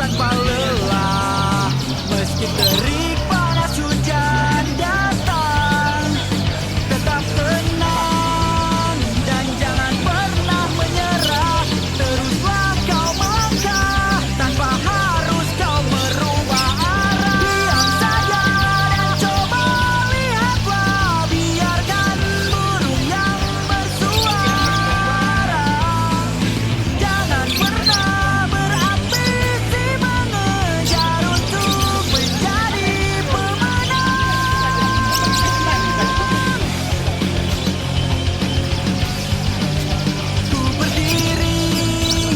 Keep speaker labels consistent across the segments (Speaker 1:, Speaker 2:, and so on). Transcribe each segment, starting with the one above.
Speaker 1: tanpa lelah, meski terik panas hujan datang, tetap tenang dan jangan pernah menyerah. Teruslah kau melangkah tanpa harus kau merubah arah. Diam saja dan coba lihatlah, biarkan burung yang bersuara. Jangan pernah berambisi mengejar untuk menjadi pemenang. Ku berdiri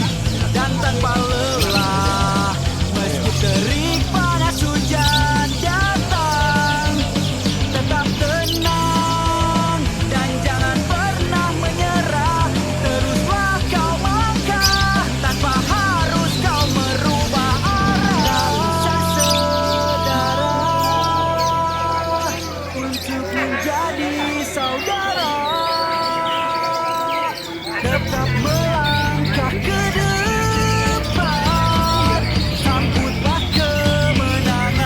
Speaker 1: dan tanpa lelah, meski terik panas hujan datang, tetap tenang dan jangan pernah menyerah. Teruslah kau melangkah tanpa harus kau merubah arah. Tak usah saudara untuk menjadi saudara, tetap melangkah ke depan, sambutlah kemenangan.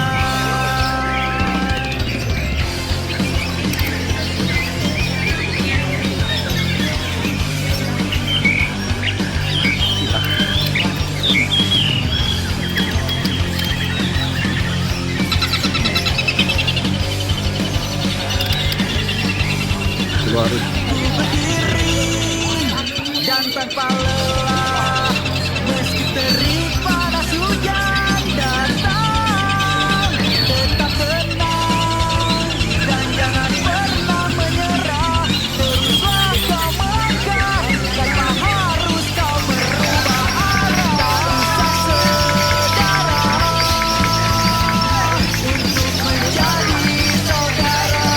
Speaker 1: Ku berdiri dan tanpa lelah, meski terik panas hujan datang, tetap tenang dan jangan pernah menyerah. Teruslah kau melangkah tanpa harus kau merubah arah. Tak usah saudara untuk menjadi saudara,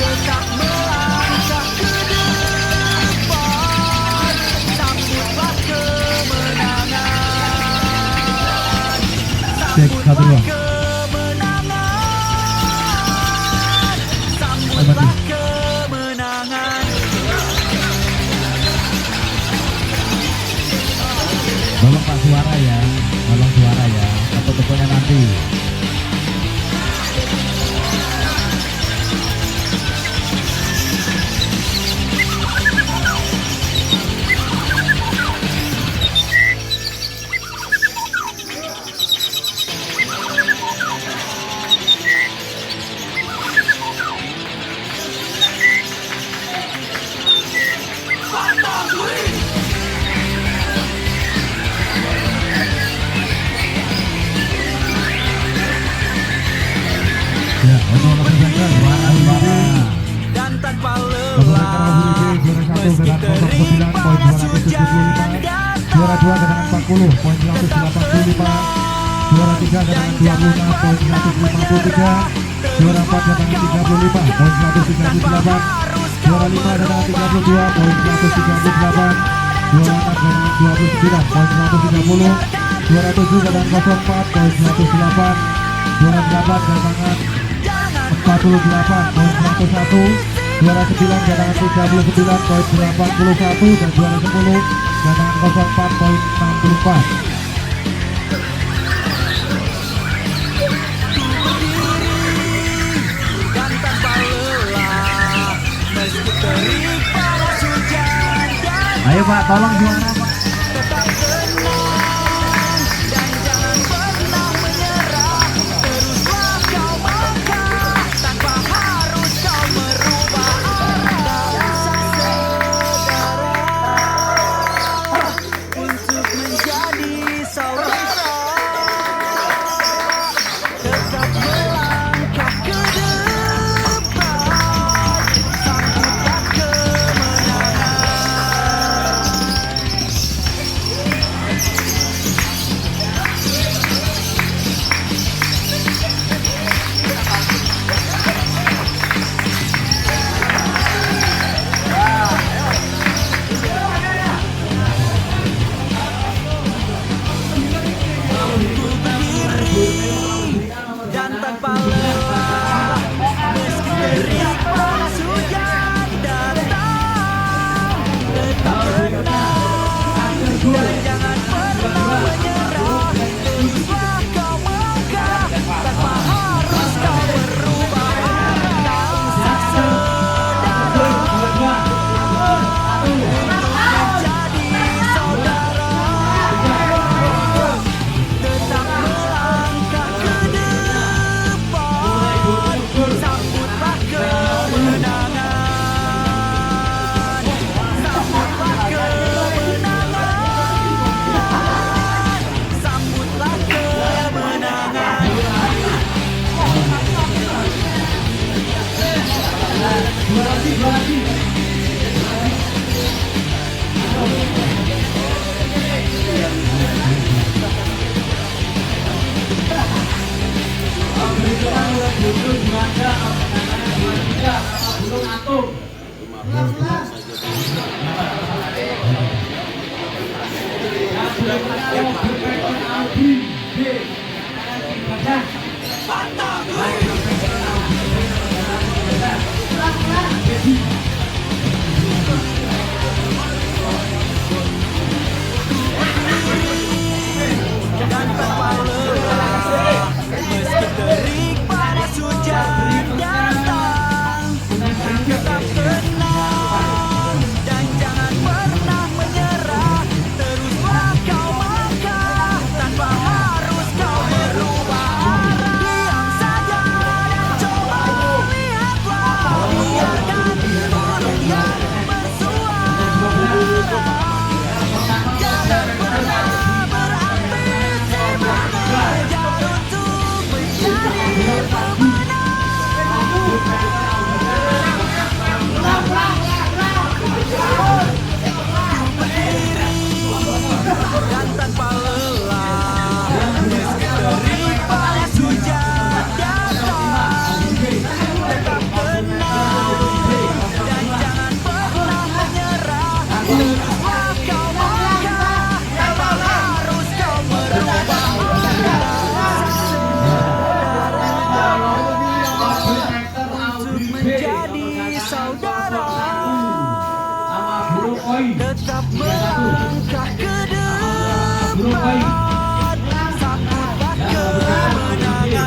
Speaker 1: tetap melangkah ke depan, sambutlah kemenangan. Sambutlah kemenangan. Sambutlah kemenangan.
Speaker 2: Tolong Pak suara ya, tolong suara ya, atau teleponnya nanti. Ya, untuk representer Suara
Speaker 1: Dan tanpa lelah, meski terik panas hujan datang,
Speaker 2: juara 2 dengan 40 poin 185, juara 3 dengan 26 poin 153, juara 4 dengan 35 poin 138, juara 5 dengan 32 poin 138, juara 6 dengan 29 poin 130, juara 7 dengan 04 poin 108, juara 8 dengan 48 poin 101, juara 9 cadangan 39 poin 81, dan juara 10 cadangan 04 poin 64.
Speaker 1: dan tanpa lelah, meski terik panas hujan datang,
Speaker 2: Ayo Pak, tolong juara Pak.
Speaker 1: tetap tenang dan jangan pernah menyerah. Teruslah kau melangkah tanpa harus kau merubah arah. Tak usah saudara untuk menjadi saudara, tetap melangkah ke depan, sambutlah kemenangan. dan tanpa lelah, meski terik panas hujan datang, tetap tenang dan jangan pernah menyerah. Teruslah kau melangkah tanpa harus kau berubah arah. Diam saja dan coba lihatlah, biarkan burung yang bersuara. Jangan pernah berambisi mengejar untuk menjadi pemenang. Dan tanpa lelah, meski terik panas hujan datang, tetap tenang dan jangan pernah menyerah. Teruslah kau melangkah tanpa harus kau merubah untuk menjadi saudara. Tetap melangkah ke depan, sambutlah kemenangan.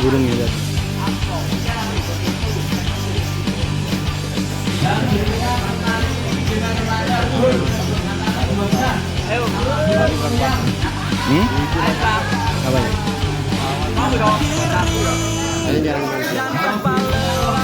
Speaker 3: Burung ya. Apa ya?
Speaker 1: Dan tanpa lelah,